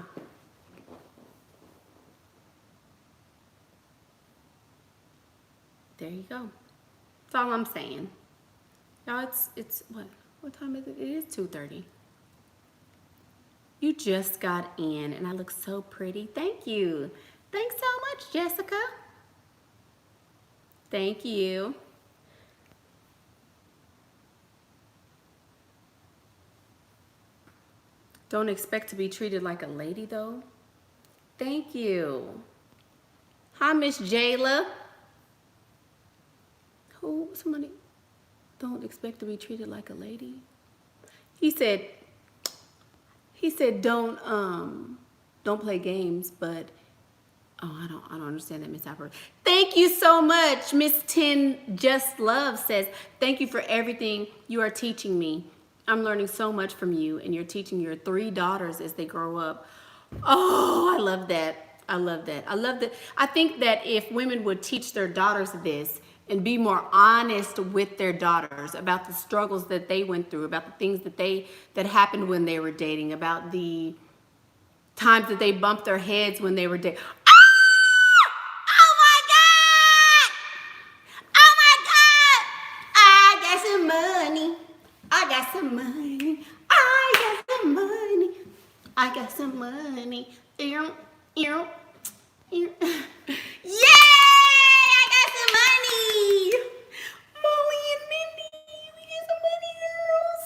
There you go. That's all I'm saying. Y'all, it's what time is it? It is 2:30. You just got in and I look so pretty. Thank you. Thanks so much, Jessica. Thank you. Don't expect to be treated like a lady though. Thank you. Hi, Miss Jayla. Who? Somebody. Don't expect to be treated like a lady. He said don't play games, but I don't understand that, Miss Alfred. Thank you so much. Miss 10 Just Love says, thank you for everything you are teaching me. I'm learning so much from you, and you're teaching your 3 daughters as they grow up. Oh, I love that. I love that. I love that. I think that if women would teach their daughters this and be more honest with their daughters about the struggles that they went through, about the things that happened when they were dating, about the times that they bumped their heads when they were dating. Oh my God! I got some money. I got some money. I got some money. I got some money. Yay! I got some money. Molly and Mindy, we got some money, girls.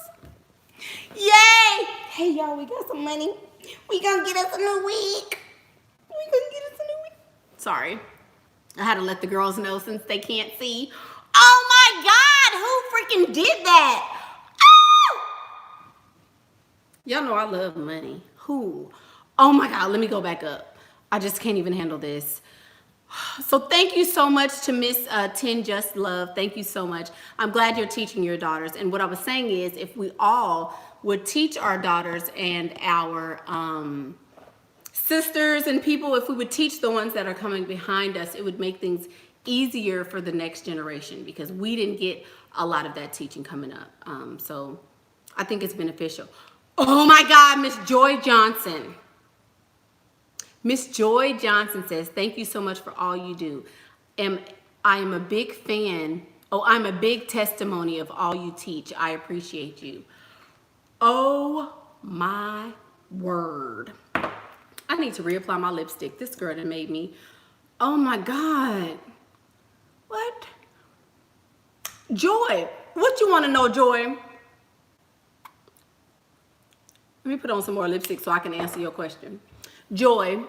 Yay! Hey y'all, we got some money. We gonna get us a new wig. Sorry, I had to let the girls know since they can't see. Oh my God, who freaking did that? Y'all know I love money. Who? Oh my God, let me go back up. I just can't even handle this. So thank you so much to Miss 10 Just Love. Thank you so much. I'm glad you're teaching your daughters. And what I was saying is, if we all would teach our daughters and our sisters and people, if we would teach the ones that are coming behind us, it would make things easier for the next generation, because we didn't get a lot of that teaching coming up. So I think it's beneficial. Oh my God, Miss Joy Johnson. Miss Joy Johnson says, thank you so much for all you do. I am a big fan. Oh, I'm a big testimony of all you teach. I appreciate you. Oh my word. I need to reapply my lipstick. This girl that made me. Oh my God. What? Joy, what you want to know, Joy? Let me put on some more lipstick so I can answer your question. Joy,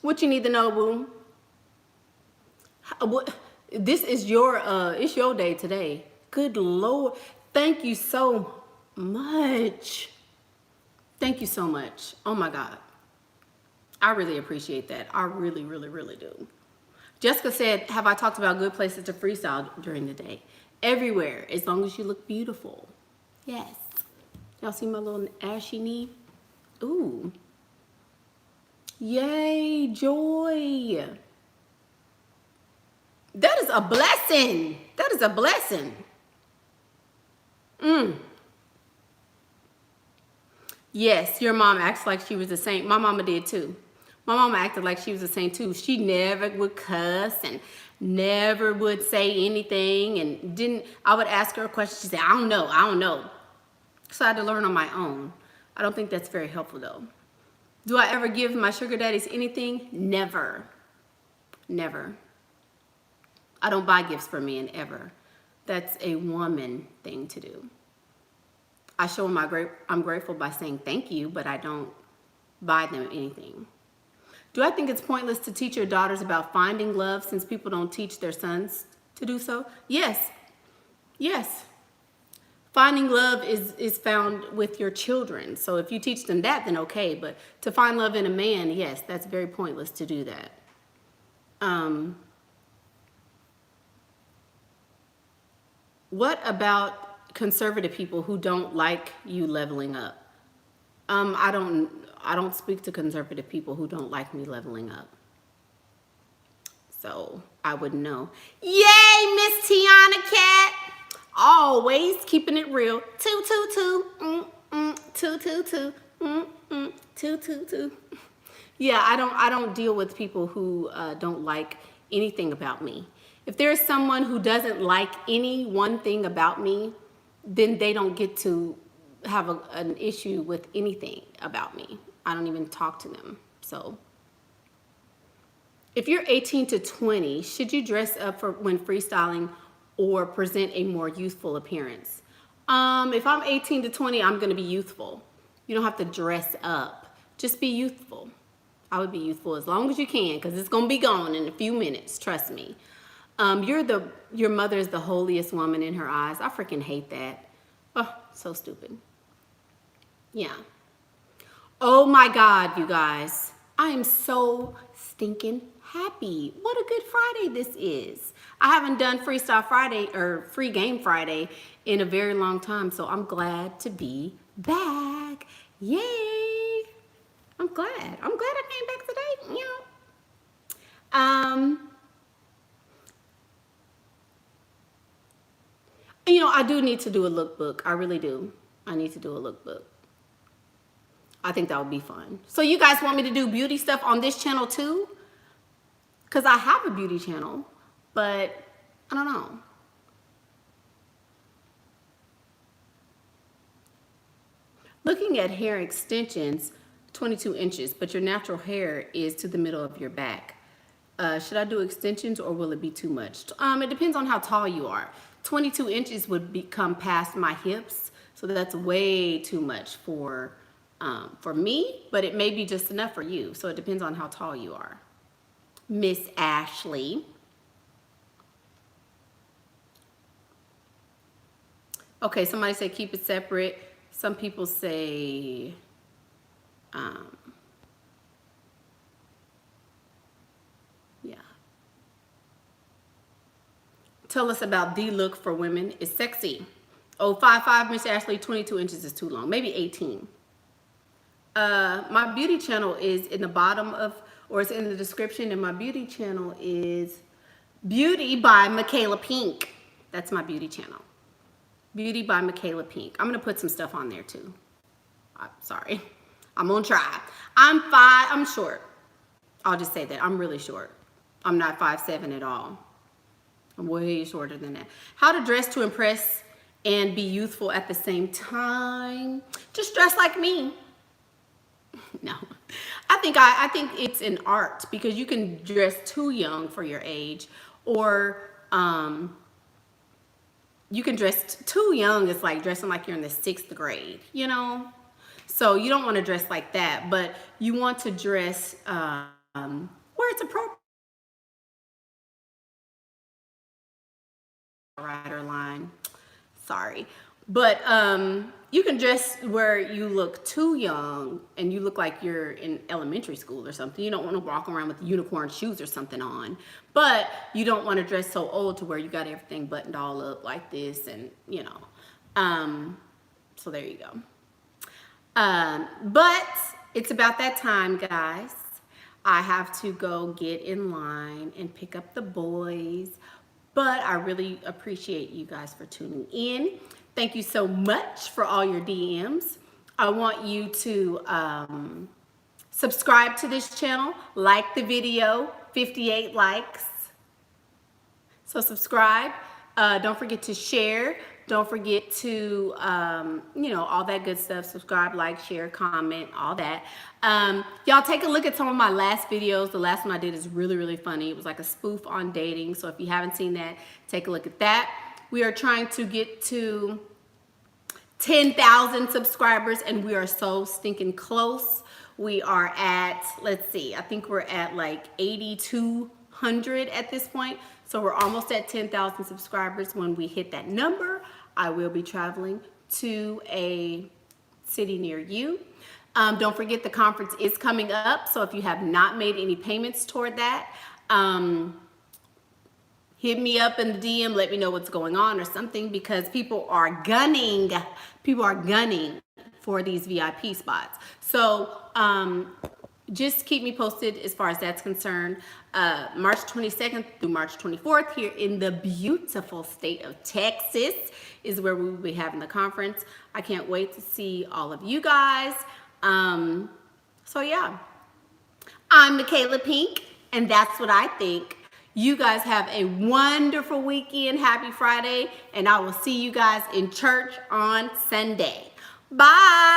what you need to know, boo? What? This is your it's your day today. Good Lord. Thank you so much. Thank you so much. Oh my God. I really appreciate that. I really, really, really do. Jessica said, have I talked about good places to freestyle during the day? Everywhere, as long as you look beautiful. Yes. Y'all see my little ashy knee? Ooh. Yay, Joy. That is a blessing. That is a blessing. Yes, your mom acts like she was the saint. My mama did too. My mama acted like she was a saint too. She never would cuss and never would say anything, and didn't. I would ask her a question. She said, I don't know. So I had to learn on my own. I don't think that's very helpful though. Do I ever give my sugar daddies anything? Never. Never. I don't buy gifts for men ever. That's a woman thing to do. I show them I'm grateful by saying thank you, but I don't buy them anything. Do I think it's pointless to teach your daughters about finding love since people don't teach their sons to do so? Yes. Yes. Finding love is found with your children. So if you teach them that, then okay. But to find love in a man, yes, that's very pointless to do that. What about conservative people who don't like you leveling up? I don't speak to conservative people who don't like me leveling up. So I wouldn't know. Yay, Miss Tiana Cat. Always keeping it real. 222. 222. 222. Yeah, I don't deal with people who don't like anything about me. If there's someone who doesn't like any one thing about me, then they don't get to have an issue with anything about me. I don't even talk to them. So if you're 18 to 20, should you dress up for when freestyling or present a more youthful appearance? If I'm 18 to 20, I'm going to be youthful. You don't have to dress up. Just be youthful. I would be youthful as long as you can, because it's going to be gone in a few minutes. Trust me. Your mother is the holiest woman in her eyes. I freaking hate that. Oh, so stupid. Yeah. Oh my God, you guys. I am so stinking happy. What a good Friday this is. I haven't done Freestyle Friday or Free Game Friday in a very long time, so I'm glad to be back. Yay. I'm glad I came back today. You know, I do need to do a lookbook. I really do. I need to do a lookbook. I think that would be fun. So you guys want me to do beauty stuff on this channel too? Because I have a beauty channel, but I don't know. Looking at hair extensions, 22 inches, but your natural hair is to the middle of your back. Should I do extensions or will it be too much? It depends on how tall you are. 22 inches would become past my hips, so that's way too much for me, but it may be just enough for you. So it depends on how tall you are. Miss Ashley. Okay, somebody said keep it separate. Some people say tell us about the look for women is sexy. Oh, 5'5", Miss Ashley, 22 inches is too long. Maybe 18. My beauty channel is in the bottom of, or it's in the description, and my beauty channel is Beauty by Michaela Pink. That's my beauty channel. Beauty by Michaela Pink. I'm gonna put some stuff on there too. Sorry, I'm gonna try. I'm short. I'll just say that, I'm really short. I'm not 5'7" at all. I'm way shorter than that. How to dress to impress and be youthful at the same time. Just dress like me. No, I think it's an art, because you can dress too young for your age, or you can dress too young. It's like dressing like you're in the 6th grade, you know? So you don't want to dress like that, but you want to dress where it's appropriate. Rider line, sorry, but you can dress where you look too young and you look like you're in elementary school or something. You don't want to walk around with unicorn shoes or something on, but you don't want to dress so old to where you got everything buttoned all up like this, and you know, so there you go. But it's about that time, guys. I have to go get in line and pick up the boys. But I really appreciate you guys for tuning in. Thank you so much for all your DMs. I want you to subscribe to this channel, like the video, 58 likes. So subscribe. Don't forget to share. Don't forget to, you know, all that good stuff. Subscribe, like, share, comment, all that. Y'all take a look at some of my last videos. The last one I did is really, really funny. It was like a spoof on dating. So if you haven't seen that, take a look at that. We are trying to get to 10,000 subscribers, and we are so stinking close. We are at, let's see, I think we're at like 8,200 at this point. So we're almost at 10,000 subscribers. When we hit that number, I will be traveling to a city near you. Don't forget, the conference is coming up. So if you have not made any payments toward that, hit me up in the DM, let me know what's going on or something, because people are gunning for these VIP spots. So just keep me posted as far as that's concerned. March 22nd through March 24th here in the beautiful state of Texas is where we will be having the conference. I can't wait to see all of you guys. So yeah, I'm Michaela Pink, and that's what I think. You guys have a wonderful weekend. Happy Friday, and I will see you guys in church on Sunday. Bye.